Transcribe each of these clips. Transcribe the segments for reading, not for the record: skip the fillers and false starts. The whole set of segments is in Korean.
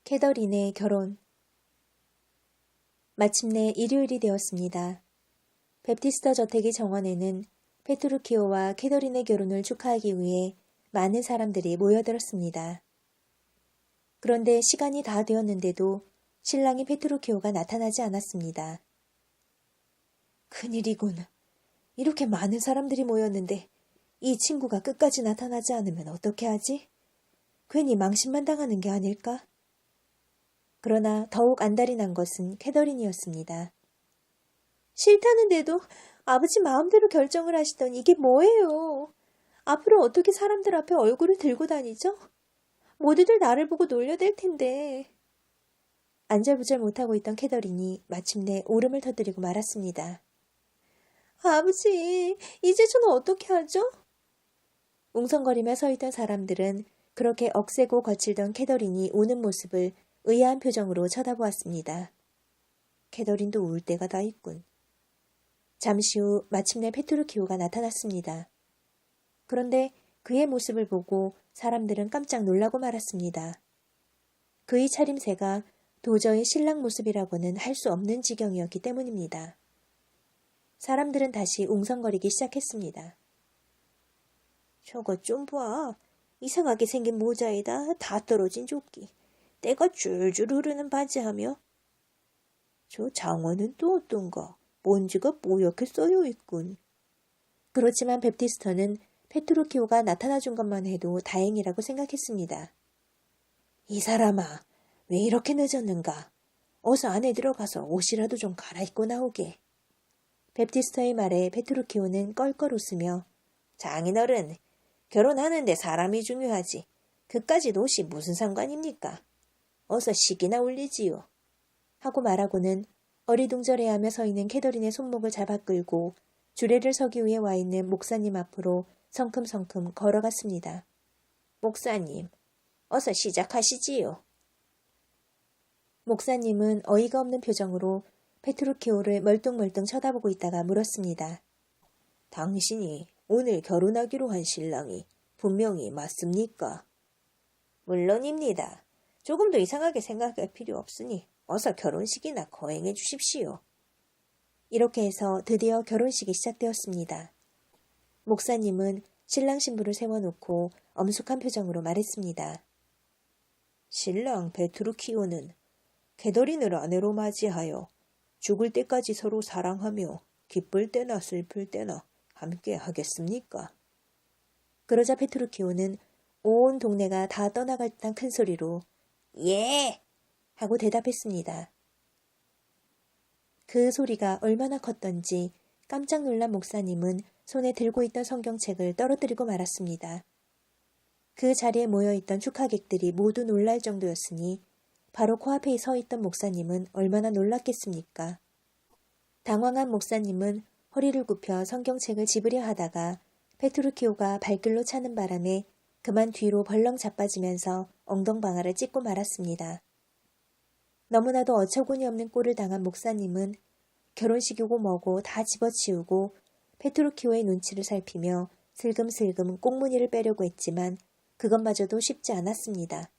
캐더린의 결혼. 마침내 일요일이 되었습니다. 베프티스터 저택의 정원에는 페트루키오와 캐더린의 결혼을 축하하기 위해 많은 사람들이 모여들었습니다. 그런데 시간이 다 되었는데도 신랑인 페트루키오가 나타나지 않았습니다. 큰일이군. 이렇게 많은 사람들이 모였는데 이 친구가 끝까지 나타나지 않으면 어떻게 하지? 괜히 망신만 당하는 게 아닐까? 그러나 더욱 안달이 난 것은 캐더린이었습니다. 싫다는데도 아버지 마음대로 결정을 하시던 이게 뭐예요? 앞으로 어떻게 사람들 앞에 얼굴을 들고 다니죠? 모두들 나를 보고 놀려댈 텐데. 안절부절 못하고 있던 캐더린이 마침내 울음을 터뜨리고 말았습니다. 아버지, 이제 저는 어떻게 하죠? 웅성거리며 서 있던 사람들은 그렇게 억세고 거칠던 캐더린이 우는 모습을 의아한 표정으로 쳐다보았습니다. 캐더린도 울 때가 다 있군. 잠시 후 마침내 페트루키오가 나타났습니다. 그런데 그의 모습을 보고 사람들은 깜짝 놀라고 말았습니다. 그의 차림새가 도저히 신랑 모습이라고는 할 수 없는 지경이었기 때문입니다. 사람들은 다시 웅성거리기 시작했습니다. 저거 좀 봐. 이상하게 생긴 모자에다 다 떨어진 조끼. 때가 줄줄 흐르는 바지하며. 저 장화는 또 어떤가? 먼지가 뽀얗게 쌓여 있군. 그렇지만 베프티스터는 페트루키오가 나타나준 것만 해도 다행이라고 생각했습니다. 이 사람아, 왜 이렇게 늦었는가? 어서 안에 들어가서 옷이라도 좀 갈아입고 나오게. 베프티스터의 말에 페트루키오는 껄껄 웃으며 장인어른, 결혼하는데 사람이 중요하지. 그까짓 옷이 무슨 상관입니까? 어서 식이나 올리지요. 하고 말하고는 어리둥절해하며 서 있는 캐더린의 손목을 잡아 끌고 주례를 서기 위해 와 있는 목사님 앞으로 성큼성큼 걸어갔습니다. 목사님, 어서 시작하시지요. 목사님은 어이가 없는 표정으로 페트루키오를 멀뚱멀뚱 쳐다보고 있다가 물었습니다. 당신이 오늘 결혼하기로 한 신랑이 분명히 맞습니까? 물론입니다. 조금 더 이상하게 생각할 필요 없으니 어서 결혼식이나 거행해 주십시오. 이렇게 해서 드디어 결혼식이 시작되었습니다. 목사님은 신랑 신부를 세워놓고 엄숙한 표정으로 말했습니다. 신랑 베트루키오는 캐더린을 아내로 맞이하여 죽을 때까지 서로 사랑하며 기쁠 때나 슬플 때나 함께 하겠습니까? 그러자 페트루키오는 온 동네가 다 떠나갈 듯한 큰 소리로 예! 하고 대답했습니다. 그 소리가 얼마나 컸던지 깜짝 놀란 목사님은 손에 들고 있던 성경책을 떨어뜨리고 말았습니다. 그 자리에 모여있던 축하객들이 모두 놀랄 정도였으니 바로 코앞에 서 있던 목사님은 얼마나 놀랐겠습니까? 당황한 목사님은 허리를 굽혀 성경책을 집으려 하다가 페트루키오가 발길로 차는 바람에 그만 뒤로 벌렁 자빠지면서 엉덩방아를 찢고 말았습니다. 너무나도 어처구니 없는 꼴을 당한 목사님은 결혼식이고 뭐고 다 집어치우고 페트루키오의 눈치를 살피며 슬금슬금 꽁무니를 빼려고 했지만 그것마저도 쉽지 않았습니다.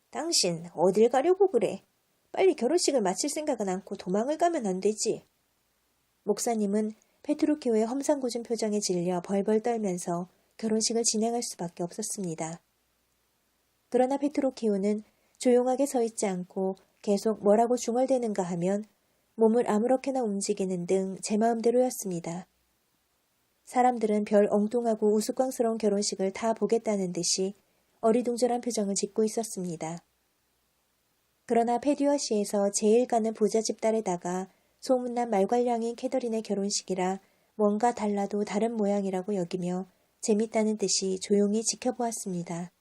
당신 어딜 가려고 그래? 빨리 결혼식을 마칠 생각은 않고 도망을 가면 안 되지. 목사님은 페트루키오의 험상궂은 표정에 질려 벌벌 떨면서 결혼식을 진행할 수밖에 없었습니다. 그러나 페트루키오는 조용하게 서 있지 않고 계속 뭐라고 중얼대는가 하면 몸을 아무렇게나 움직이는 등 제 마음대로였습니다. 사람들은 별 엉뚱하고 우스꽝스러운 결혼식을 다 보겠다는 듯이 어리둥절한 표정을 짓고 있었습니다. 그러나 페듀어시에서 제일 가는 부잣집 딸에다가 소문난 말괄량인 캐더린의 결혼식이라 뭔가 달라도 다른 모양이라고 여기며 재밌다는 듯이 조용히 지켜보았습니다.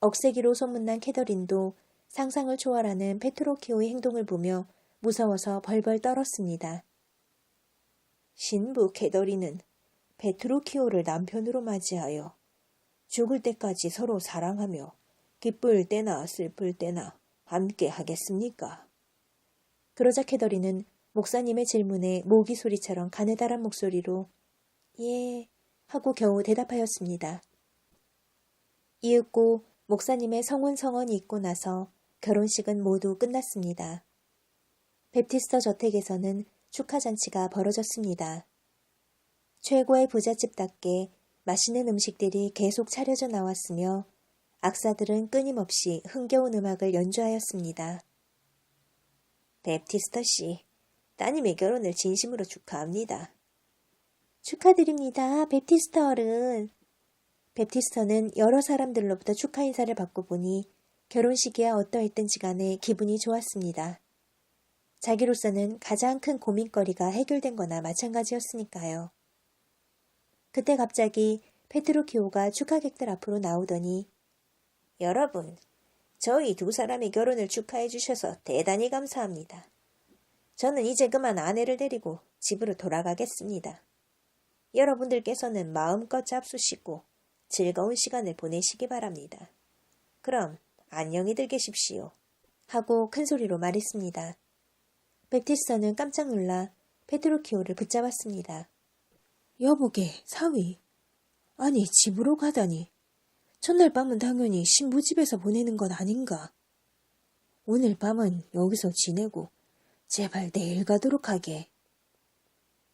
억세기로 소문난 캐더린도 상상을 초월하는 페트루키오의 행동을 보며 무서워서 벌벌 떨었습니다. 신부 캐더린은 페트루키오를 남편으로 맞이하여 죽을 때까지 서로 사랑하며 기쁠 때나 슬플 때나 함께 하겠습니까? 그러자 캐더린은 목사님의 질문에 모기 소리처럼 가느다란 목소리로 예 하고 겨우 대답하였습니다. 이윽고 목사님의 성혼성언이 있고 나서 결혼식은 모두 끝났습니다. 베프티스터 저택에서는 축하잔치가 벌어졌습니다. 최고의 부잣집답게 맛있는 음식들이 계속 차려져 나왔으며 악사들은 끊임없이 흥겨운 음악을 연주하였습니다. 베프티스터 씨, 따님의 결혼을 진심으로 축하합니다. 축하드립니다, 베프티스터 어른. 베프티스터는 여러 사람들로부터 축하 인사를 받고 보니 결혼식이야 어떠했든지 간에 기분이 좋았습니다. 자기로서는 가장 큰 고민거리가 해결된 거나 마찬가지였으니까요. 그때 갑자기 페트루키오가 축하객들 앞으로 나오더니 여러분, 저희 두 사람의 결혼을 축하해 주셔서 대단히 감사합니다. 저는 이제 그만 아내를 데리고 집으로 돌아가겠습니다. 여러분들께서는 마음껏 잡수시고 즐거운 시간을 보내시기 바랍니다. 그럼 안녕히들 계십시오. 하고 큰 소리로 말했습니다. 베프티스터는 깜짝 놀라 페트루키오를 붙잡았습니다. 여보게, 사위. 아니, 집으로 가다니. 첫날 밤은 당연히 신부 집에서 보내는 건 아닌가. 오늘 밤은 여기서 지내고 제발 내일 가도록 하게.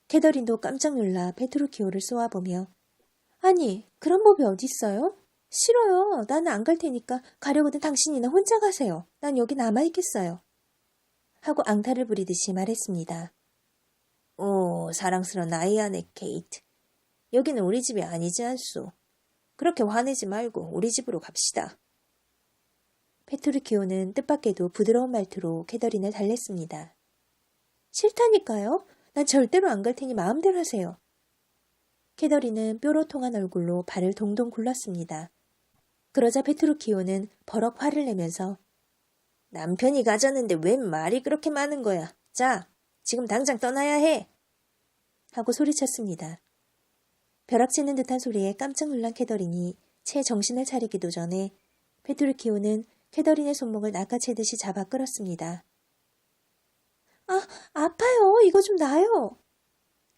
캐더린도 깜짝 놀라 페트루키오를 쏘아보며 아니, 그런 법이 어딨어요? 싫어요. 나는 안 갈 테니까 가려거든 당신이나 혼자 가세요. 난 여기 남아있겠어요. 하고 앙탈을 부리듯이 말했습니다. 오, 사랑스러운 아이 아내 케이트. 여기는 우리 집이 아니지 않소. 그렇게 화내지 말고 우리 집으로 갑시다. 페트루키오는 뜻밖에도 부드러운 말투로 캐더린을 달랬습니다. 싫다니까요. 난 절대로 안 갈 테니 마음대로 하세요. 캐더린은 뾰로통한 얼굴로 발을 동동 굴렀습니다. 그러자 페트루키오는 버럭 화를 내면서 남편이 가졌는데 웬 말이 그렇게 많은 거야. 자, 지금 당장 떠나야 해. 하고 소리쳤습니다. 벼락치는 듯한 소리에 깜짝 놀란 캐더린이 채 정신을 차리기도 전에 페트루키오는 캐더린의 손목을 낚아채듯이 잡아 끌었습니다. 아, 아파요. 이거 좀 놔요.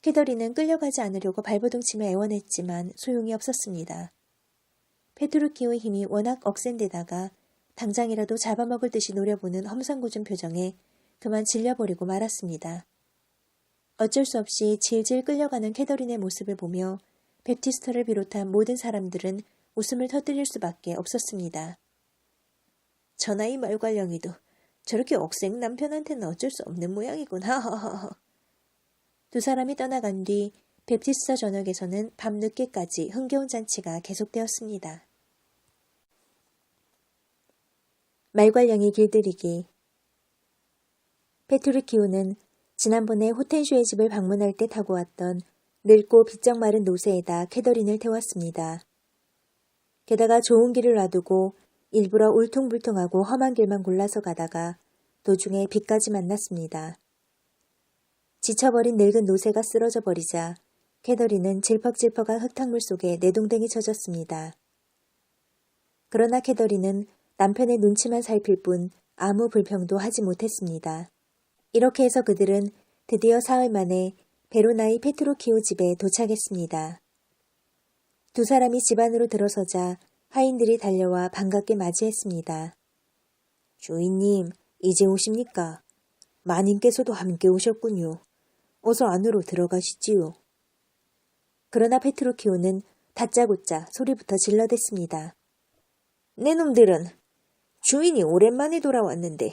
캐더린은 끌려가지 않으려고 발버둥치며 애원했지만 소용이 없었습니다. 페트루키오의 힘이 워낙 억센데다가 당장이라도 잡아먹을 듯이 노려보는 험상궂은 표정에 그만 질려버리고 말았습니다. 어쩔 수 없이 질질 끌려가는 캐더린의 모습을 보며 베프티스터를 비롯한 모든 사람들은 웃음을 터뜨릴 수밖에 없었습니다. 전하이 말괄령이도 저렇게 억센 남편한테는 어쩔 수 없는 모양이구나. 두 사람이 떠나간 뒤 베프티스터 전역에서는 밤늦게까지 흥겨운 잔치가 계속되었습니다. 말괄량이 길들이기. 페트루키오는 지난번에 호텐슈의 집을 방문할 때 타고 왔던 늙고 비쩍 마른 노새에다 캐더린을 태웠습니다. 게다가 좋은 길을 놔두고 일부러 울퉁불퉁하고 험한 길만 골라서 가다가 도중에 비까지 만났습니다. 지쳐버린 늙은 노새가 쓰러져 버리자 캐더린은 질퍽질퍽한 흙탕물 속에 내동댕이 쳐졌습니다. 그러나 캐더린은 남편의 눈치만 살필 뿐 아무 불평도 하지 못했습니다. 이렇게 해서 그들은 드디어 사흘 만에 베로나의 페트루키오 집에 도착했습니다. 두 사람이 집 안으로 들어서자 하인들이 달려와 반갑게 맞이했습니다. 주인님, 이제 오십니까? 마님께서도 함께 오셨군요. 어서 안으로 들어가시지요. 그러나 페트루키오는 다짜고짜 소리부터 질러댔습니다. 내 놈들은 주인이 오랜만에 돌아왔는데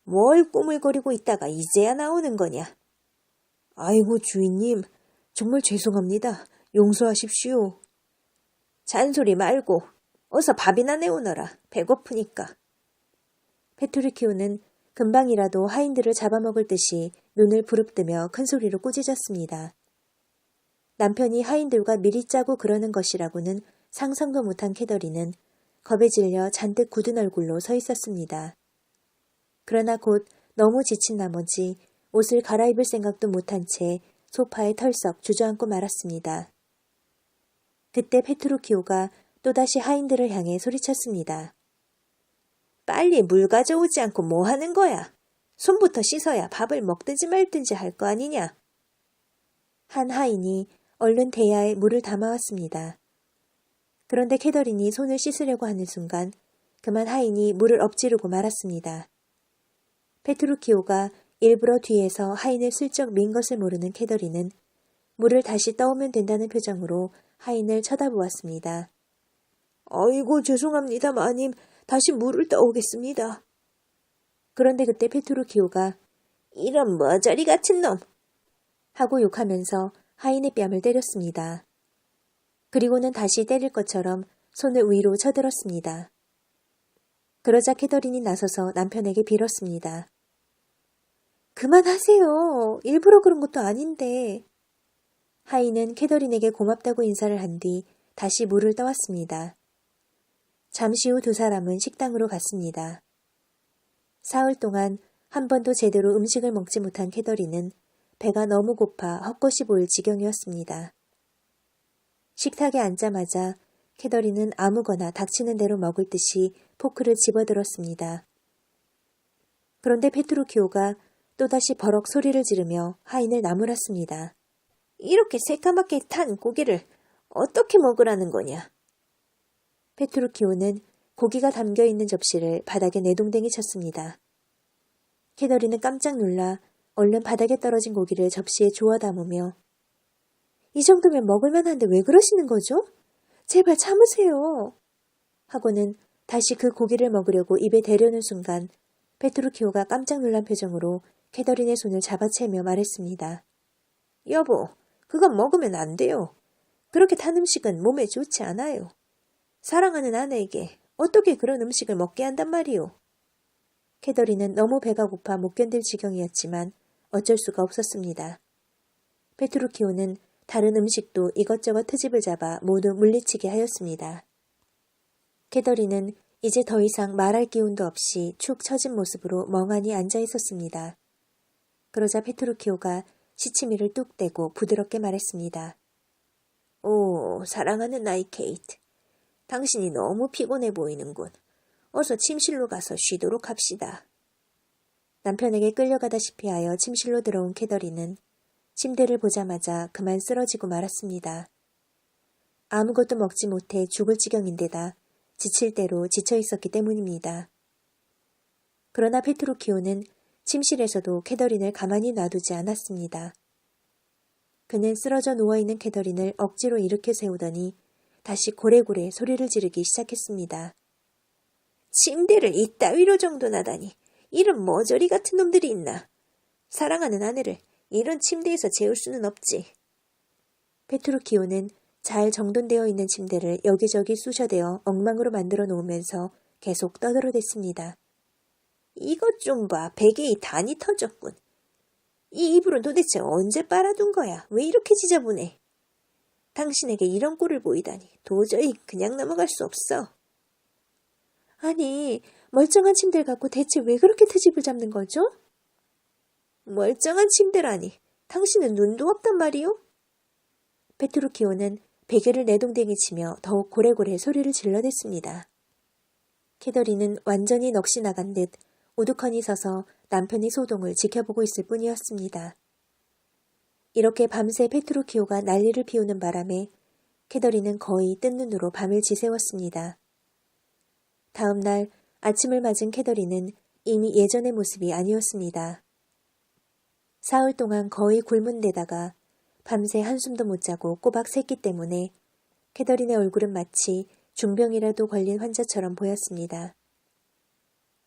뭘 꾸물거리고 있다가 이제야 나오는 거냐. 아이고 주인님, 정말 죄송합니다. 용서하십시오. 잔소리 말고 어서 밥이나 내오너라. 배고프니까. 페트루키오는 금방이라도 하인들을 잡아먹을 듯이 눈을 부릅뜨며 큰 소리로 꾸짖었습니다. 남편이 하인들과 미리 짜고 그러는 것이라고는 상상도 못한 캐더린은 겁에 질려 잔뜩 굳은 얼굴로 서 있었습니다. 그러나 곧 너무 지친 나머지 옷을 갈아입을 생각도 못한 채 소파에 털썩 주저앉고 말았습니다. 그때 페트루키오가 또다시 하인들을 향해 소리쳤습니다. 빨리 물 가져오지 않고 뭐 하는 거야? 손부터 씻어야 밥을 먹든지 말든지 할 거 아니냐? 한 하인이 얼른 대야에 물을 담아왔습니다. 그런데 캐더린이 손을 씻으려고 하는 순간 그만 하인이 물을 엎지르고 말았습니다. 페트루키오가 일부러 뒤에서 하인을 슬쩍 민 것을 모르는 캐더린은 물을 다시 떠오면 된다는 표정으로 하인을 쳐다보았습니다. 아이고 죄송합니다 마님. 다시 물을 떠오겠습니다. 그런데 그때 페트루키오가 이런 머저리 같은 놈! 하고 욕하면서 하인의 뺨을 때렸습니다. 그리고는 다시 때릴 것처럼 손을 위로 쳐들었습니다. 그러자 캐더린이 나서서 남편에게 빌었습니다. 그만하세요. 일부러 그런 것도 아닌데. 하인은 캐더린에게 고맙다고 인사를 한 뒤 다시 물을 떠왔습니다. 잠시 후 두 사람은 식당으로 갔습니다. 사흘 동안 한 번도 제대로 음식을 먹지 못한 캐더린은 배가 너무 고파 헛것이 보일 지경이었습니다. 식탁에 앉자마자 캐더린은 아무거나 닥치는 대로 먹을 듯이 포크를 집어들었습니다. 그런데 페트루키오가 또다시 버럭 소리를 지르며 하인을 나무랐습니다. 이렇게 새까맣게 탄 고기를 어떻게 먹으라는 거냐? 페트루키오는 고기가 담겨있는 접시를 바닥에 내동댕이 쳤습니다. 캐더린은 깜짝 놀라 얼른 바닥에 떨어진 고기를 접시에 주워 담으며 이 정도면 먹을만한데 왜 그러시는 거죠? 제발 참으세요. 하고는 다시 그 고기를 먹으려고 입에 대려는 순간 페트루키오가 깜짝 놀란 표정으로 캐더린의 손을 잡아채며 말했습니다. 여보, 그건 먹으면 안 돼요. 그렇게 탄 음식은 몸에 좋지 않아요. 사랑하는 아내에게 어떻게 그런 음식을 먹게 한단 말이오. 캐더린은 너무 배가 고파 못 견딜 지경이었지만 어쩔 수가 없었습니다. 페트루키오는 다른 음식도 이것저것 트집을 잡아 모두 물리치게 하였습니다. 캐더린은 이제 더 이상 말할 기운도 없이 축 처진 모습으로 멍하니 앉아 있었습니다. 그러자 페트루키오가 시치미를 뚝 떼고 부드럽게 말했습니다. 오, 사랑하는 나이 케이트. 당신이 너무 피곤해 보이는군. 어서 침실로 가서 쉬도록 합시다. 남편에게 끌려가다시피 하여 침실로 들어온 캐더린은 침대를 보자마자 그만 쓰러지고 말았습니다. 아무것도 먹지 못해 죽을 지경인데다 지칠 대로 지쳐 있었기 때문입니다. 그러나 페트루키오는 침실에서도 캐더린을 가만히 놔두지 않았습니다. 그는 쓰러져 누워있는 캐더린을 억지로 일으켜 세우더니 다시 고래고래 소리를 지르기 시작했습니다. 침대를 이따위로 정돈하다니 이런 머저리 같은 놈들이 있나. 사랑하는 아내를 이런 침대에서 재울 수는 없지. 페트루키오는 잘 정돈되어 있는 침대를 여기저기 쑤셔대어 엉망으로 만들어 놓으면서 계속 떠들어댔습니다. 이것 좀 봐. 베개에 단이 터졌군. 이 이불은 도대체 언제 빨아둔 거야? 왜 이렇게 지저분해? 당신에게 이런 꼴을 보이다니 도저히 그냥 넘어갈 수 없어. 아니, 멀쩡한 침대를 갖고 대체 왜 그렇게 트집을 잡는 거죠? 멀쩡한 침대라니. 당신은 눈도 없단 말이오? 페트루키오는 베개를 내동댕이 치며 더욱 고래고래 소리를 질러댔습니다. 캐더린은 완전히 넋이 나간 듯 우두커니 서서 남편의 소동을 지켜보고 있을 뿐이었습니다. 이렇게 밤새 페트루키오가 난리를 피우는 바람에 캐더린은 거의 뜬 눈으로 밤을 지새웠습니다. 다음 날 아침을 맞은 캐더린은 이미 예전의 모습이 아니었습니다. 사흘 동안 거의 굶은 데다가 밤새 한숨도 못 자고 꼬박 샜기 때문에 캐더린의 얼굴은 마치 중병이라도 걸린 환자처럼 보였습니다.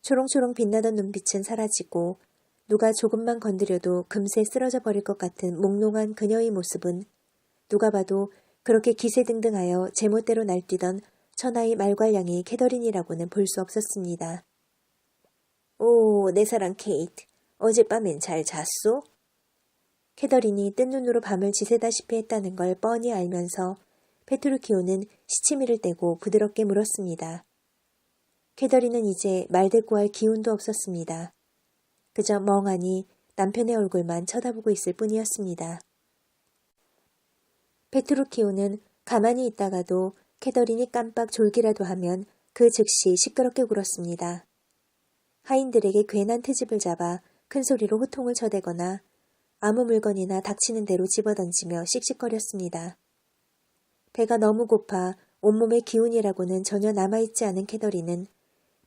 초롱초롱 빛나던 눈빛은 사라지고 누가 조금만 건드려도 금세 쓰러져 버릴 것 같은 몽롱한 그녀의 모습은 누가 봐도 그렇게 기세등등하여 제멋대로 날뛰던 천하의 말괄량이 캐더린이라고는 볼 수 없었습니다. 오, 내 사랑 케이트. 어젯밤엔 잘 잤소? 캐더린이 뜬 눈으로 밤을 지새다시피 했다는 걸 뻔히 알면서 페트루키오는 시치미를 떼고 부드럽게 물었습니다. 캐더린은 이제 말대꾸할 기운도 없었습니다. 그저 멍하니 남편의 얼굴만 쳐다보고 있을 뿐이었습니다. 페트루키오는 가만히 있다가도 캐더린이 깜빡 졸기라도 하면 그 즉시 시끄럽게 굴었습니다. 하인들에게 괜한 트집을 잡아 큰 소리로 호통을 쳐대거나 아무 물건이나 닥치는 대로 집어던지며 씩씩거렸습니다. 배가 너무 고파 온몸의 기운이라고는 전혀 남아있지 않은 캐더린은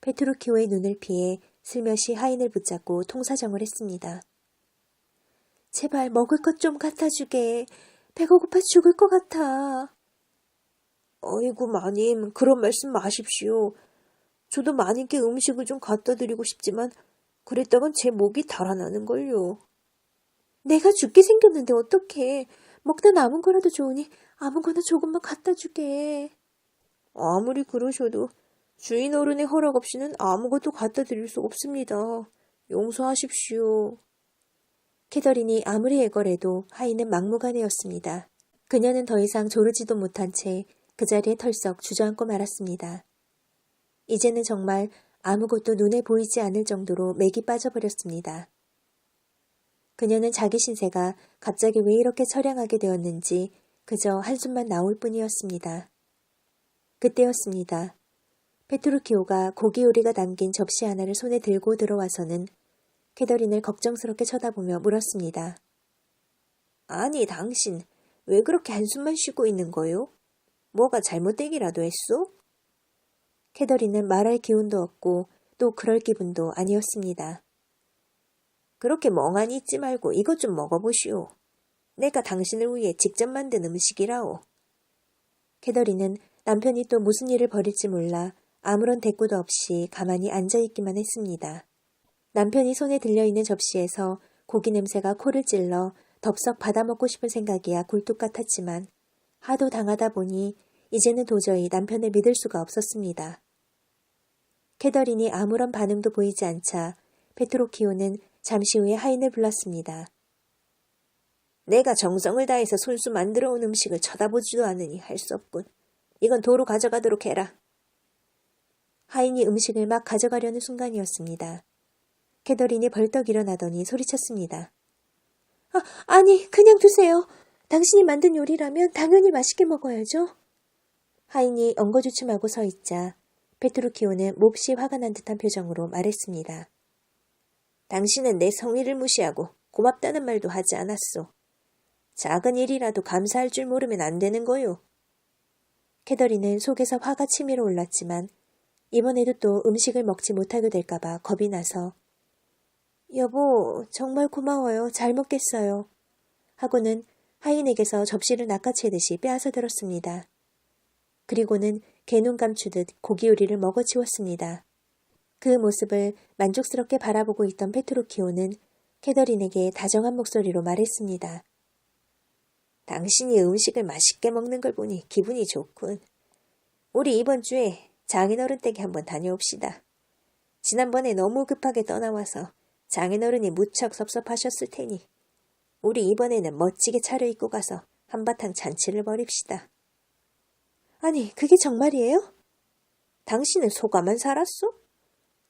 페트루키오의 눈을 피해 슬며시 하인을 붙잡고 통사정을 했습니다. 제발 먹을 것 좀 갖다 주게. 배가 고파 죽을 것 같아. 어이구 마님, 그런 말씀 마십시오. 저도 마님께 음식을 좀 갖다 드리고 싶지만 그랬다간 제 목이 달아나는걸요. 내가 죽게 생겼는데 어떡해. 먹다 남은 거라도 좋으니 아무거나 조금만 갖다 주게. 아무리 그러셔도 주인 어른의 허락 없이는 아무것도 갖다 드릴 수 없습니다. 용서하십시오. 캐더린이 아무리 애걸해도 하인은 막무가내였습니다. 그녀는 더 이상 조르지도 못한 채 그 자리에 털썩 주저앉고 말았습니다. 이제는 정말 아무것도 눈에 보이지 않을 정도로 맥이 빠져버렸습니다. 그녀는 자기 신세가 갑자기 왜 이렇게 처량하게 되었는지 그저 한숨만 나올 뿐이었습니다. 그때였습니다. 페트루키오가 고기 요리가 담긴 접시 하나를 손에 들고 들어와서는 캐더린을 걱정스럽게 쳐다보며 물었습니다. 아니, 당신 왜 그렇게 한숨만 쉬고 있는 거요? 뭐가 잘못되기라도 했소? 캐더린은 말할 기운도 없고 또 그럴 기분도 아니었습니다. 그렇게 멍하니 있지 말고 이것 좀 먹어보시오. 내가 당신을 위해 직접 만든 음식이라오. 캐더린은 남편이 또 무슨 일을 벌일지 몰라 아무런 대꾸도 없이 가만히 앉아있기만 했습니다. 남편이 손에 들려있는 접시에서 고기 냄새가 코를 찔러 덥석 받아먹고 싶은 생각이야 굴뚝 같았지만 하도 당하다 보니 이제는 도저히 남편을 믿을 수가 없었습니다. 캐더린이 아무런 반응도 보이지 않자 페트루키오는 잠시 후에 하인을 불렀습니다. 내가 정성을 다해서 손수 만들어 온 음식을 쳐다보지도 않으니 할 수 없군. 이건 도로 가져가도록 해라. 하인이 음식을 막 가져가려는 순간이었습니다. 캐더린이 벌떡 일어나더니 소리쳤습니다. 아니, 그냥 두세요. 당신이 만든 요리라면 당연히 맛있게 먹어야죠. 하인이 엉거주춤하고 서 있자 페트루키오는 몹시 화가 난 듯한 표정으로 말했습니다. 당신은 내 성의를 무시하고 고맙다는 말도 하지 않았소. 작은 일이라도 감사할 줄 모르면 안 되는 거요. 캐더린은 속에서 화가 치밀어 올랐지만 이번에도 또 음식을 먹지 못하게 될까봐 겁이 나서 여보, 정말 고마워요. 잘 먹겠어요. 하고는 하인에게서 접시를 낚아채듯이 빼앗아 들었습니다. 그리고는 개눈 감추듯 고기 요리를 먹어치웠습니다. 그 모습을 만족스럽게 바라보고 있던 페트루키오는 캐더린에게 다정한 목소리로 말했습니다. 당신이 음식을 맛있게 먹는 걸 보니 기분이 좋군. 우리 이번 주에 장인어른 댁에 한번 다녀옵시다. 지난번에 너무 급하게 떠나와서 장인어른이 무척 섭섭하셨을 테니 우리 이번에는 멋지게 차려입고 가서 한바탕 잔치를 벌입시다. 아니, 그게 정말이에요? 당신은 속아만 살았소?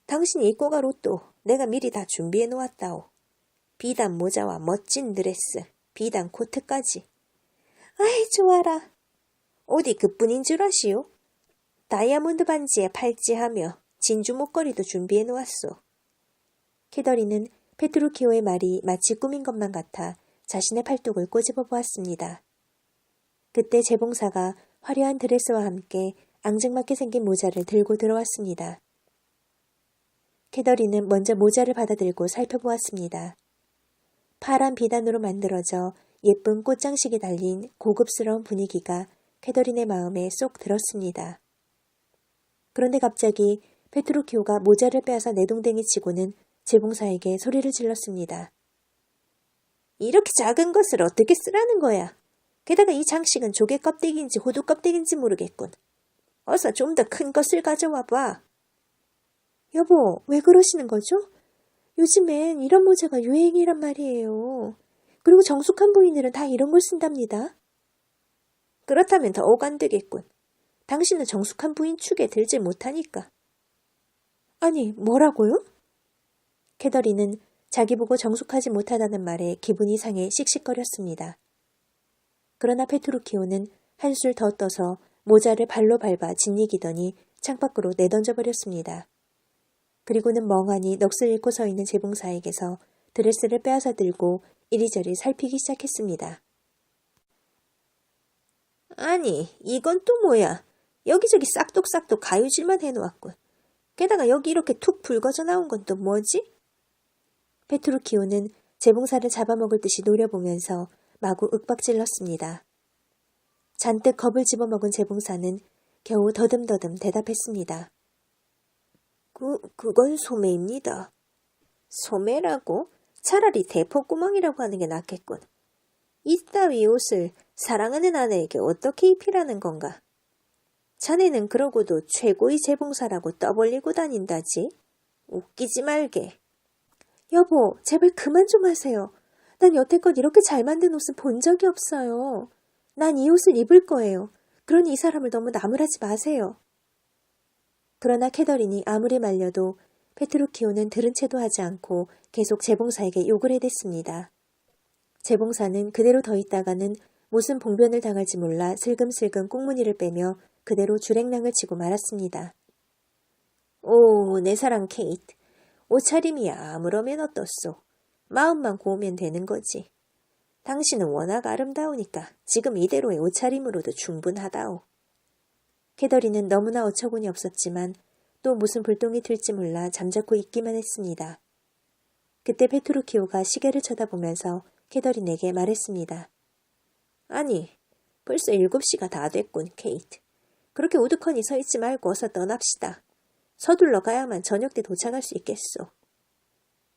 당신이 입고 갈 옷도 내가 미리 다 준비해 놓았다오. 비단 모자와 멋진 드레스, 비단 코트까지. 아이, 좋아라. 어디 그뿐인 줄 아시오? 다이아몬드 반지에 팔찌하며 진주 목걸이도 준비해 놓았소. 캐더린은 페트루키오의 말이 마치 꿈인 것만 같아 자신의 팔뚝을 꼬집어 보았습니다. 그때 재봉사가 화려한 드레스와 함께 앙증맞게 생긴 모자를 들고 들어왔습니다. 캐더린은 먼저 모자를 받아들고 살펴보았습니다. 파란 비단으로 만들어져 예쁜 꽃장식이 달린 고급스러운 분위기가 캐더린의 마음에 쏙 들었습니다. 그런데 갑자기 페트루키오가 모자를 빼앗아 내동댕이 치고는 재봉사에게 소리를 질렀습니다. 이렇게 작은 것을 어떻게 쓰라는 거야? 게다가 이 장식은 조개 껍데기인지 호두 껍데기인지 모르겠군. 어서 좀 더 큰 것을 가져와 봐. 여보, 왜 그러시는 거죠? 요즘엔 이런 모자가 유행이란 말이에요. 그리고 정숙한 부인들은 다 이런 걸 쓴답니다. 그렇다면 더 오간되겠군. 당신은 정숙한 부인 축에 들지 못하니까. 아니, 뭐라고요? 캐더린은 자기 보고 정숙하지 못하다는 말에 기분이 상해 씩씩거렸습니다. 그러나 페트루키오는 한술 더 떠서 모자를 발로 밟아 짓이기더니 창밖으로 내던져버렸습니다. 그리고는 멍하니 넋을 잃고 서 있는 재봉사에게서 드레스를 빼앗아 들고 이리저리 살피기 시작했습니다. 아니, 이건 또 뭐야? 여기저기 싹둑싹둑 가위질만 해놓았군. 게다가 여기 이렇게 툭 붉어져 나온 건 또 뭐지? 페트루키오는 재봉사를 잡아먹을 듯이 노려보면서 마구 윽박질렀습니다. 잔뜩 겁을 집어먹은 재봉사는 겨우 더듬더듬 대답했습니다. 그건 소매입니다. 소매라고? 차라리 대포구멍이라고 하는 게 낫겠군. 이따위 옷을 사랑하는 아내에게 어떻게 입히라는 건가? 자네는 그러고도 최고의 재봉사라고 떠벌리고 다닌다지? 웃기지 말게. 여보, 제발 그만 좀 하세요. 난 여태껏 이렇게 잘 만든 옷을 본 적이 없어요. 난 이 옷을 입을 거예요. 그러니 이 사람을 너무 나무라지 마세요. 그러나 캐더린이 아무리 말려도 페트루키오는 들은 채도 하지 않고 계속 재봉사에게 욕을 해댔습니다. 재봉사는 그대로 더 있다가는 무슨 봉변을 당할지 몰라 슬금슬금 꽁무니를 빼며 그대로 주랭랑을 치고 말았습니다. 오, 내 사랑 케이트. 옷차림이야 아무러면 어떻소. 마음만 고우면 되는 거지. 당신은 워낙 아름다우니까 지금 이대로의 옷차림으로도 충분하다오. 캐더린은 너무나 어처구니 없었지만 또 무슨 불똥이 튈지 몰라 잠자코 있기만 했습니다. 그때 페트루키오가 시계를 쳐다보면서 캐더린에게 말했습니다. 아니, 벌써 7시가 다 됐군, 케이트. 그렇게 우두커니 서 있지 말고 어서 떠납시다. 서둘러 가야만 저녁 때 도착할 수 있겠소.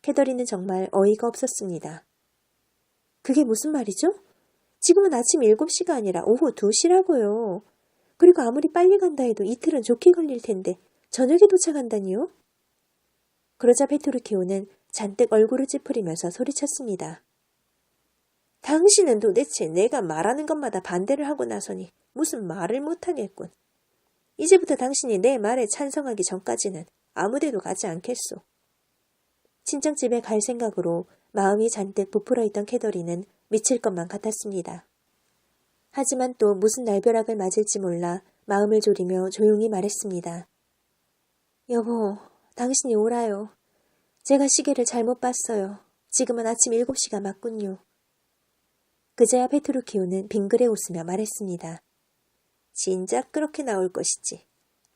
캐더린은 정말 어이가 없었습니다. 그게 무슨 말이죠? 지금은 아침 7시가 아니라 오후 2시라고요. 그리고 아무리 빨리 간다 해도 이틀은 좋게 걸릴 텐데 저녁에 도착한다니요? 그러자 페트루키오는 잔뜩 얼굴을 찌푸리면서 소리쳤습니다. 당신은 도대체 내가 말하는 것마다 반대를 하고 나서니 무슨 말을 못하겠군. 이제부터 당신이 내 말에 찬성하기 전까지는 아무데도 가지 않겠소. 친정집에 갈 생각으로 마음이 잔뜩 부풀어 있던 캐더린은 미칠 것만 같았습니다. 하지만 또 무슨 날벼락을 맞을지 몰라 마음을 졸이며 조용히 말했습니다. 여보, 당신이 오라요. 제가 시계를 잘못 봤어요. 지금은 아침 7시가 맞군요. 그제야 페트루키오는 빙그레 웃으며 말했습니다. 진작 그렇게 나올 것이지.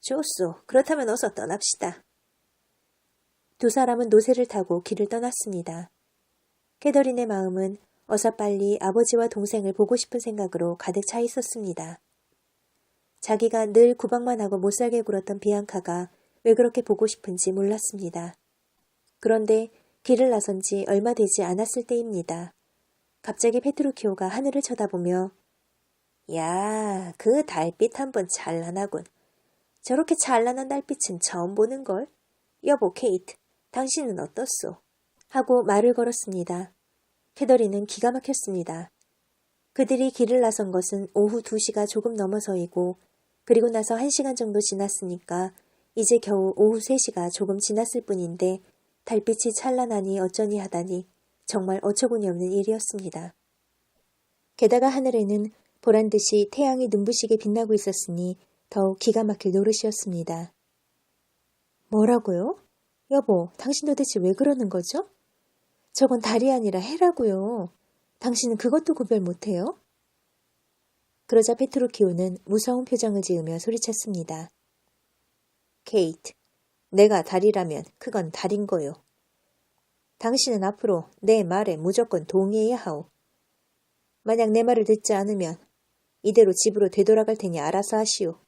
좋소. 그렇다면 어서 떠납시다. 두 사람은 노새를 타고 길을 떠났습니다. 캐더린의 마음은 어서 빨리 아버지와 동생을 보고 싶은 생각으로 가득 차 있었습니다. 자기가 늘 구박만 하고 못살게 굴었던 비앙카가 왜 그렇게 보고 싶은지 몰랐습니다. 그런데 길을 나선 지 얼마 되지 않았을 때입니다. 갑자기 페트루키오가 하늘을 쳐다보며 야, 그 달빛 한번 찬란하군. 저렇게 찬란한 달빛은 처음 보는걸. 여보 케이트, 당신은 어떻소? 하고 말을 걸었습니다. 캐더린은 기가 막혔습니다. 그들이 길을 나선 것은 오후 2시가 조금 넘어서이고 그리고 나서 1시간 정도 지났으니까 이제 겨우 오후 3시가 조금 지났을 뿐인데 달빛이 찬란하니 어쩌니 하다니 정말 어처구니 없는 일이었습니다. 게다가 하늘에는 보란듯이 태양이 눈부시게 빛나고 있었으니 더욱 기가 막힐 노릇이었습니다. 뭐라고요? 여보, 당신 도대체 왜 그러는 거죠? 저건 달이 아니라 해라고요. 당신은 그것도 구별 못해요? 그러자 페트루키오는 무서운 표정을 지으며 소리쳤습니다. 케이트, 내가 달이라면 그건 달인 거요. 당신은 앞으로 내 말에 무조건 동의해야 하오. 만약 내 말을 듣지 않으면 이대로 집으로 되돌아갈 테니 알아서 하시오.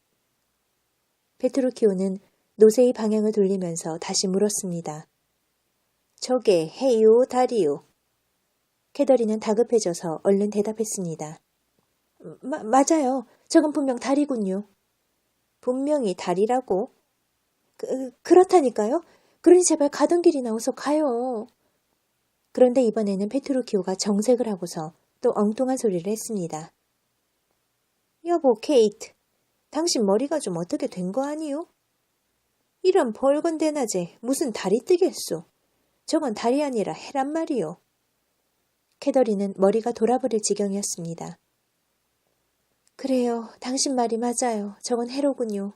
페트루키오는 노새의 방향을 돌리면서 다시 물었습니다. 저게 해요, 달이요? 캐더린은 다급해져서 얼른 대답했습니다. 맞아요. 저건 분명 달이군요. 분명히 달이라고? 그렇다니까요. 그러니 제발 가던 길이나 어서 가요. 그런데 이번에는 페트루키오가 정색을 하고서 또 엉뚱한 소리를 했습니다. 여보, 케이트. 당신 머리가 좀 어떻게 된 거 아니요? 이런 벌건 대낮에 무슨 달이 뜨겠소. 저건 달이 아니라 해란 말이요. 캐더린은 머리가 돌아버릴 지경이었습니다. 그래요. 당신 말이 맞아요. 저건 해로군요.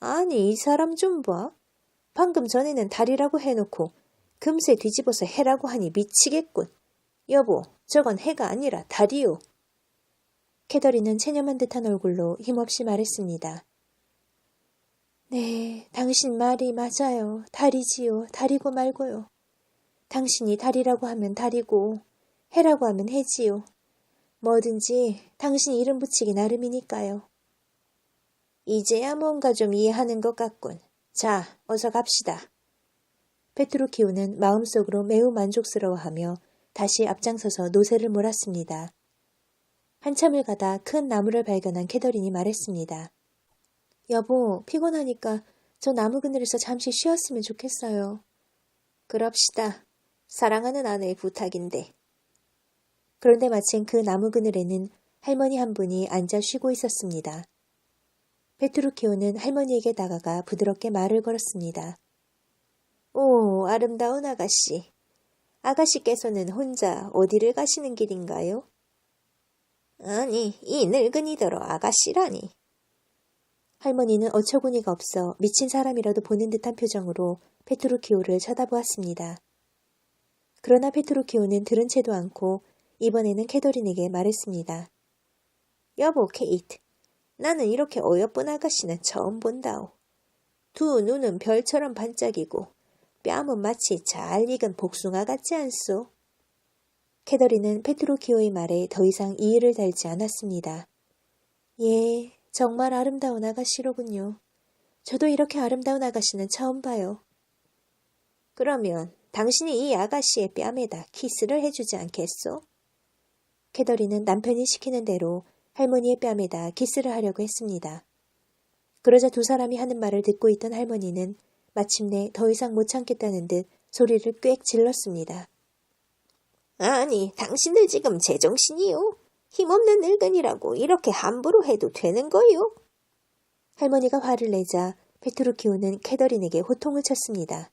아니, 이 사람 좀 봐. 방금 전에는 달이라고 해놓고 금세 뒤집어서 해라고 하니 미치겠군. 여보, 저건 해가 아니라 달이요. 캐더린은 체념한 듯한 얼굴로 힘없이 말했습니다. 네, 당신 말이 맞아요. 달이지요. 달이고 말고요. 당신이 달이라고 하면 달이고 해라고 하면 해지요. 뭐든지 당신 이름 붙이기 나름이니까요. 이제야 뭔가 좀 이해하는 것 같군. 자, 어서 갑시다. 페트루키오는 마음속으로 매우 만족스러워하며 다시 앞장서서 노새를 몰았습니다. 한참을 가다 큰 나무를 발견한 캐더린이 말했습니다. 여보, 피곤하니까 저 나무 그늘에서 잠시 쉬었으면 좋겠어요. 그럽시다. 사랑하는 아내의 부탁인데. 그런데 마침 그 나무 그늘에는 할머니 한 분이 앉아 쉬고 있었습니다. 페트루키오는 할머니에게 다가가 부드럽게 말을 걸었습니다. 오, 아름다운 아가씨. 아가씨께서는 혼자 어디를 가시는 길인가요? 아니, 이 늙은이더러 아가씨라니. 할머니는 어처구니가 없어 미친 사람이라도 보는 듯한 표정으로 페트루키오를 쳐다보았습니다. 그러나 페트루키오는 들은 채도 않고 이번에는 캐더린에게 말했습니다. 여보 케이트, 나는 이렇게 어여쁜 아가씨는 처음 본다오. 두 눈은 별처럼 반짝이고 뺨은 마치 잘 익은 복숭아 같지 않소? 캐더린은 페트루키오의 말에 더 이상 이의를 달지 않았습니다. 예, 정말 아름다운 아가씨로군요. 저도 이렇게 아름다운 아가씨는 처음 봐요. 그러면 당신이 이 아가씨의 뺨에다 키스를 해주지 않겠소? 캐더린은 남편이 시키는 대로 할머니의 뺨에다 키스를 하려고 했습니다. 그러자 두 사람이 하는 말을 듣고 있던 할머니는 마침내 더 이상 못 참겠다는 듯 소리를 꽥 질렀습니다. 아니, 당신들 지금 제정신이요? 힘없는 늙은이라고 이렇게 함부로 해도 되는 거요? 할머니가 화를 내자 페트루키오는 캐더린에게 호통을 쳤습니다.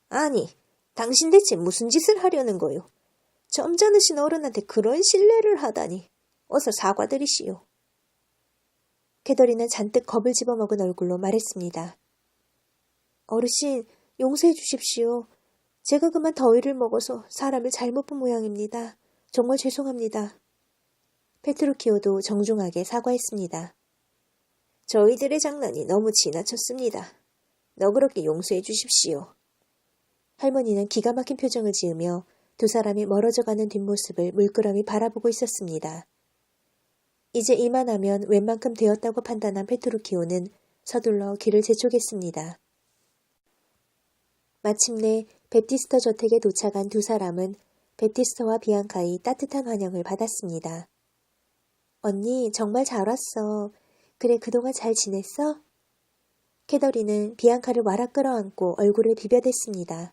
아니, 당신 대체 무슨 짓을 하려는 거요? 점잖으신 어른한테 그런 신뢰를 하다니. 어서 사과드리시오. 캐더린은 잔뜩 겁을 집어먹은 얼굴로 말했습니다. 어르신, 용서해 주십시오. 제가 그만 더위를 먹어서 사람을 잘못 본 모양입니다. 정말 죄송합니다. 페트루키오도 정중하게 사과했습니다. 저희들의 장난이 너무 지나쳤습니다. 너그럽게 용서해 주십시오. 할머니는 기가 막힌 표정을 지으며 두 사람이 멀어져가는 뒷모습을 물끄러미 바라보고 있었습니다. 이제 이만하면 웬만큼 되었다고 판단한 페트루키오는 서둘러 길을 재촉했습니다. 마침내 베티스터 저택에 도착한 두 사람은 베티스터와 비앙카의 따뜻한 환영을 받았습니다. 언니, 정말 잘 왔어. 그래, 그동안 잘 지냈어? 캐더린은 비앙카를 와락 끌어안고 얼굴을 비벼댔습니다.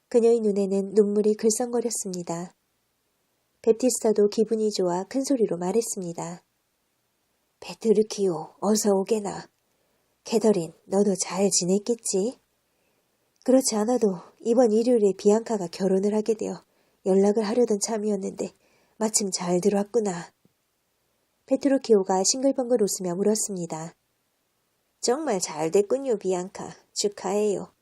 그녀의 눈에는 눈물이 글썽거렸습니다. 베티스터도 기분이 좋아 큰 소리로 말했습니다. 페트루키오, 어서 오게나. 캐더린, 너도 잘 지냈겠지? 그렇지 않아도 이번 일요일에 비앙카가 결혼을 하게 되어 연락을 하려던 참이었는데 마침 잘 들어왔구나. 페트루키오가 싱글벙글 웃으며 물었습니다. 정말 잘 됐군요, 비앙카. 축하해요.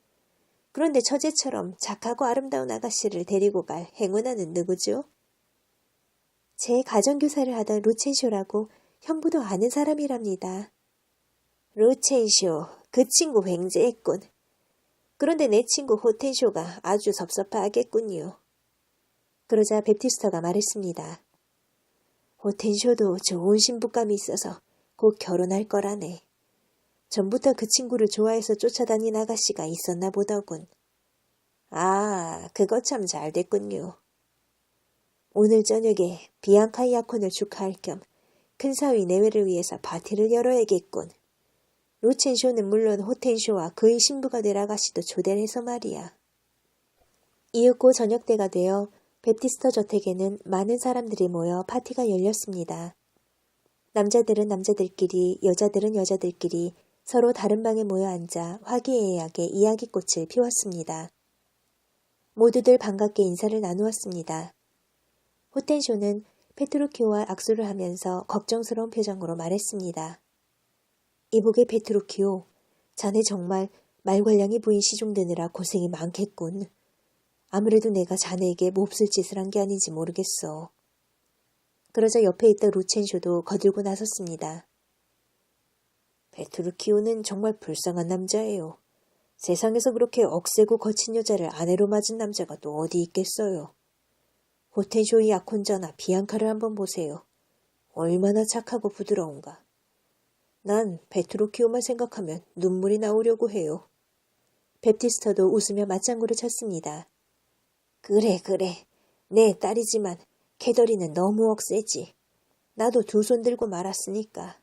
그런데 처제처럼 착하고 아름다운 아가씨를 데리고 갈 행운아는 누구죠? 제 가정교사를 하던 루첸쇼라고 형부도 아는 사람이랍니다. 루첸쇼, 그 친구 횡재했군. 그런데 내 친구 호텐쇼가 아주 섭섭해하겠군요. 그러자 베티스터가 말했습니다. 호텐쇼도 좋은 신부감이 있어서 곧 결혼할 거라네. 전부터 그 친구를 좋아해서 쫓아다닌 아가씨가 있었나 보더군. 아, 그거 참 잘 됐군요. 오늘 저녁에 비앙카의 약혼을 축하할 겸 큰사위 내외를 위해서 파티를 열어야겠군. 루첸쇼는 물론 호텐쇼와 그의 신부가 될 아가씨도 초대를 해서 말이야. 이윽고 저녁때가 되어 베티스터 저택에는 많은 사람들이 모여 파티가 열렸습니다. 남자들은 남자들끼리, 여자들은 여자들끼리 서로 다른 방에 모여 앉아 화기애애하게 이야기꽃을 피웠습니다. 모두들 반갑게 인사를 나누었습니다. 호텐쇼는 페트루키오와 악수를 하면서 걱정스러운 표정으로 말했습니다. 이보게 페트루키오, 자네 정말 말괄량이 부인 시중 되느라 고생이 많겠군. 아무래도 내가 자네에게 몹쓸 짓을 한 게 아닌지 모르겠어. 그러자 옆에 있던 루첸쇼도 거들고 나섰습니다. 베트루키오는 정말 불쌍한 남자예요. 세상에서 그렇게 억세고 거친 여자를 아내로 맞은 남자가 또 어디 있겠어요. 호텐쇼이 약혼자나 비앙카를 한번 보세요. 얼마나 착하고 부드러운가. 난 베트루키오만 생각하면 눈물이 나오려고 해요. 베프티스터도 웃으며 맞장구를 쳤습니다. 그래. 내 딸이지만 캐더린은 너무 억세지. 나도 두 손 들고 말았으니까.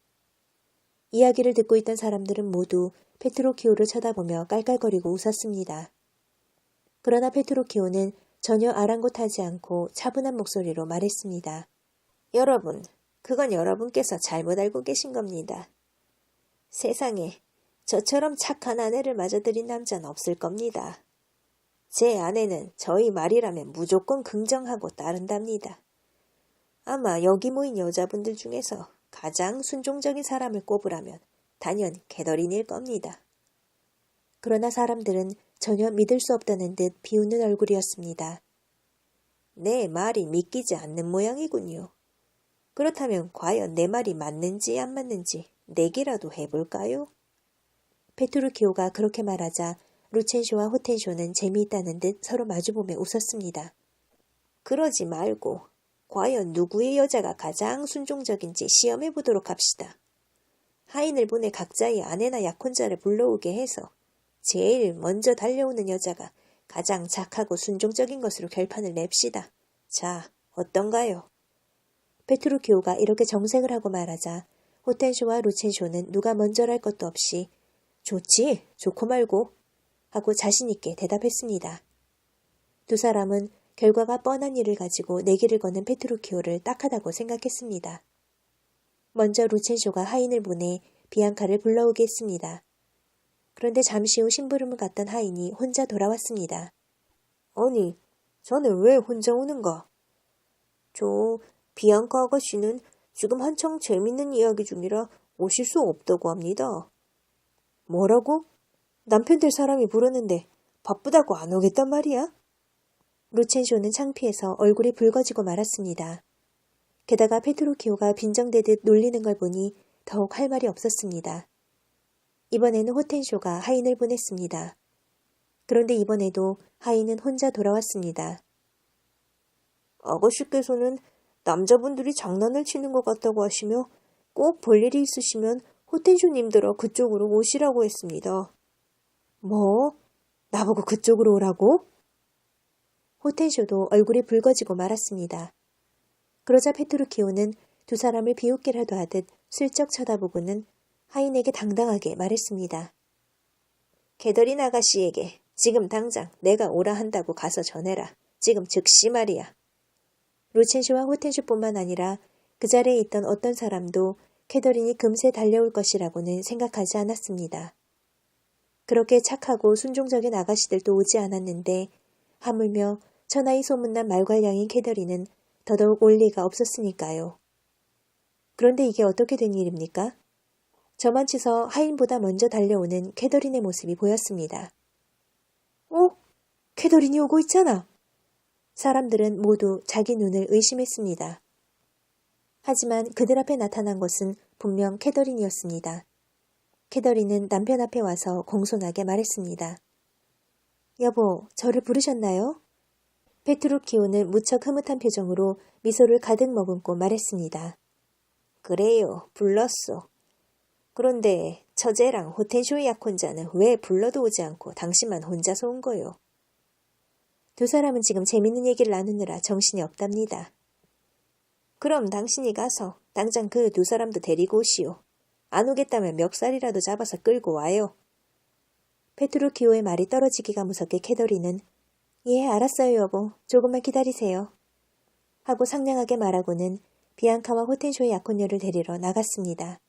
이야기를 듣고 있던 사람들은 모두 페트로키오를 쳐다보며 깔깔거리고 웃었습니다. 그러나 페트로키오는 전혀 아랑곳하지 않고 차분한 목소리로 말했습니다. 여러분, 그건 여러분께서 잘못 알고 계신 겁니다. 세상에 저처럼 착한 아내를 맞아들인 남자는 없을 겁니다. 제 아내는 저희 말이라면 무조건 긍정하고 따른답니다. 아마 여기 모인 여자분들 중에서 가장 순종적인 사람을 꼽으라면 단연 캐더린일 겁니다. 그러나 사람들은 전혀 믿을 수 없다는 듯 비웃는 얼굴이었습니다. 내 말이 믿기지 않는 모양이군요. 그렇다면 과연 내 말이 맞는지 안 맞는지 내기라도 해볼까요? 페트루키오가 그렇게 말하자 루첸쇼와 호텐쇼는 재미있다는 듯 서로 마주보며 웃었습니다. 그러지 말고 과연 누구의 여자가 가장 순종적인지 시험해보도록 합시다. 하인을 보내 각자의 아내나 약혼자를 불러오게 해서 제일 먼저 달려오는 여자가 가장 착하고 순종적인 것으로 결판을 냅시다. 자, 어떤가요? 페트루키오가 이렇게 정색을 하고 말하자 호텐쇼와 루첸쇼는 누가 먼저랄 것도 없이 좋지, 좋고 말고 하고 자신있게 대답했습니다. 두 사람은 결과가 뻔한 일을 가지고 내기를 거는 페트루키오를 딱하다고 생각했습니다. 먼저 루첸쇼가 하인을 보내 비앙카를 불러오게 했습니다. 그런데 잠시 후 심부름을 갔던 하인이 혼자 돌아왔습니다. 아니, 자네 왜 혼자 오는가? 저 비앙카 아가씨는 지금 한창 재밌는 이야기 중이라 오실 수 없다고 합니다. 뭐라고? 남편 될 사람이 부르는데 바쁘다고 안 오겠단 말이야? 루첸쇼는 창피해서 얼굴이 붉어지고 말았습니다. 게다가 페트루키오가 빈정대듯 놀리는 걸 보니 더욱 할 말이 없었습니다. 이번에는 호텐쇼가 하인을 보냈습니다. 그런데 이번에도 하인은 혼자 돌아왔습니다. 아가씨께서는 남자분들이 장난을 치는 것 같다고 하시며 꼭 볼 일이 있으시면 호텐쇼님들어 그쪽으로 오시라고 했습니다. 뭐? 나보고 그쪽으로 오라고? 호텐쇼도 얼굴이 붉어지고 말았습니다. 그러자 페트루키오는 두 사람을 비웃기라도 하듯 슬쩍 쳐다보고는 하인에게 당당하게 말했습니다. 캐더린 아가씨에게 지금 당장 내가 오라 한다고 가서 전해라. 지금 즉시 말이야. 루첸쇼와 호텐쇼뿐만 아니라 그 자리에 있던 어떤 사람도 캐더린이 금세 달려올 것이라고는 생각하지 않았습니다. 그렇게 착하고 순종적인 아가씨들도 오지 않았는데 하물며 천하의 소문난 말괄량인 캐더린은 더더욱 올 리가 없었으니까요. 그런데 이게 어떻게 된 일입니까? 저만치서 하인보다 먼저 달려오는 캐더린의 모습이 보였습니다. 캐더린이 오고 있잖아. 사람들은 모두 자기 눈을 의심했습니다. 하지만 그들 앞에 나타난 것은 분명 캐더린이었습니다. 캐더린은 남편 앞에 와서 공손하게 말했습니다. 여보, 저를 부르셨나요? 페트루키오는 무척 흐뭇한 표정으로 미소를 가득 머금고 말했습니다. 그래요, 불렀소. 그런데 처제랑 호텐쇼의 약혼자는 왜 불러도 오지 않고 당신만 혼자서 온 거요? 두 사람은 지금 재밌는 얘기를 나누느라 정신이 없답니다. 그럼 당신이 가서 당장 그 두 사람도 데리고 오시오. 안 오겠다면 멱살이라도 잡아서 끌고 와요. 페트루키오의 말이 떨어지기가 무섭게 캐더린은 예, 알았어요, 여보. 조금만 기다리세요. 하고 상냥하게 말하고는 비앙카와 호텐쇼의 약혼녀를 데리러 나갔습니다.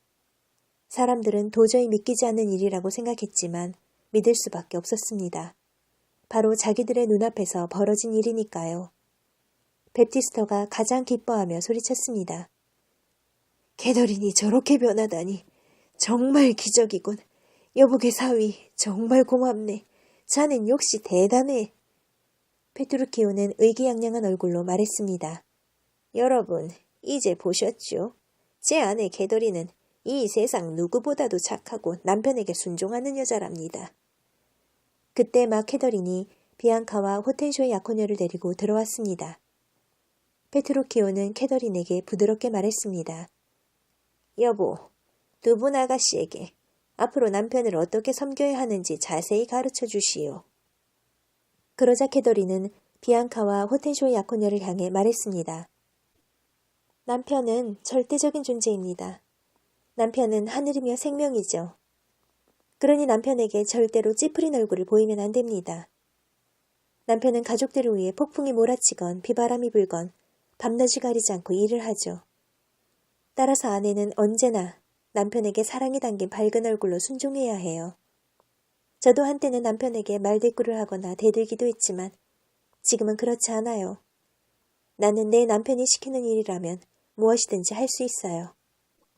사람들은 도저히 믿기지 않는 일이라고 생각했지만 믿을 수밖에 없었습니다. 바로 자기들의 눈앞에서 벌어진 일이니까요. 베프티스터가 가장 기뻐하며 소리쳤습니다. 캐더린이 저렇게 변하다니 정말 기적이군. 여보게 사위 정말 고맙네. 자넨 역시 대단해. 페트루키오는 의기양양한 얼굴로 말했습니다. 여러분, 이제 보셨죠? 제 아내 캐더린은 이 세상 누구보다도 착하고 남편에게 순종하는 여자랍니다. 그때 막 캐더린이 비앙카와 호텐쇼의 약혼녀를 데리고 들어왔습니다. 페트루키오는 캐더린에게 부드럽게 말했습니다. 여보, 두 분 아가씨에게 앞으로 남편을 어떻게 섬겨야 하는지 자세히 가르쳐 주시오. 그러자 캐더린은 비앙카와 호텐쇼의 약혼녀를 향해 말했습니다. 남편은 절대적인 존재입니다. 남편은 하늘이며 생명이죠. 그러니 남편에게 절대로 찌푸린 얼굴을 보이면 안 됩니다. 남편은 가족들을 위해 폭풍이 몰아치건 비바람이 불건 밤낮이 가리지 않고 일을 하죠. 따라서 아내는 언제나 남편에게 사랑이 담긴 밝은 얼굴로 순종해야 해요. 저도 한때는 남편에게 말대꾸를 하거나 대들기도 했지만 지금은 그렇지 않아요. 나는 내 남편이 시키는 일이라면 무엇이든지 할 수 있어요.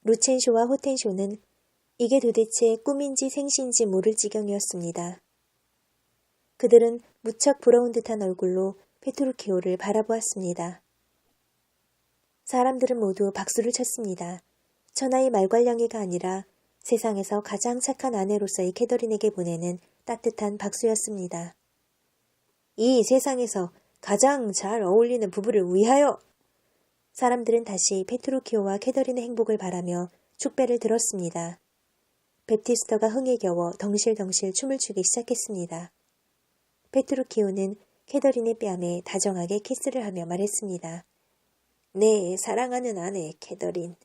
루첸쇼와 호텐쇼는 이게 도대체 꿈인지 생시인지 모를 지경이었습니다. 그들은 무척 부러운 듯한 얼굴로 페트루키오를 바라보았습니다. 사람들은 모두 박수를 쳤습니다. 천하의 말괄량이가 아니라 세상에서 가장 착한 아내로서의 캐더린에게 보내는 따뜻한 박수였습니다. 이 세상에서 가장 잘 어울리는 부부를 위하여! 사람들은 다시 페트루키오와 캐더린의 행복을 바라며 축배를 들었습니다. 베프티스터가 흥에 겨워 덩실덩실 춤을 추기 시작했습니다. 페트루키오는 캐더린의 뺨에 다정하게 키스를 하며 말했습니다. 네, 사랑하는 아내 캐더린.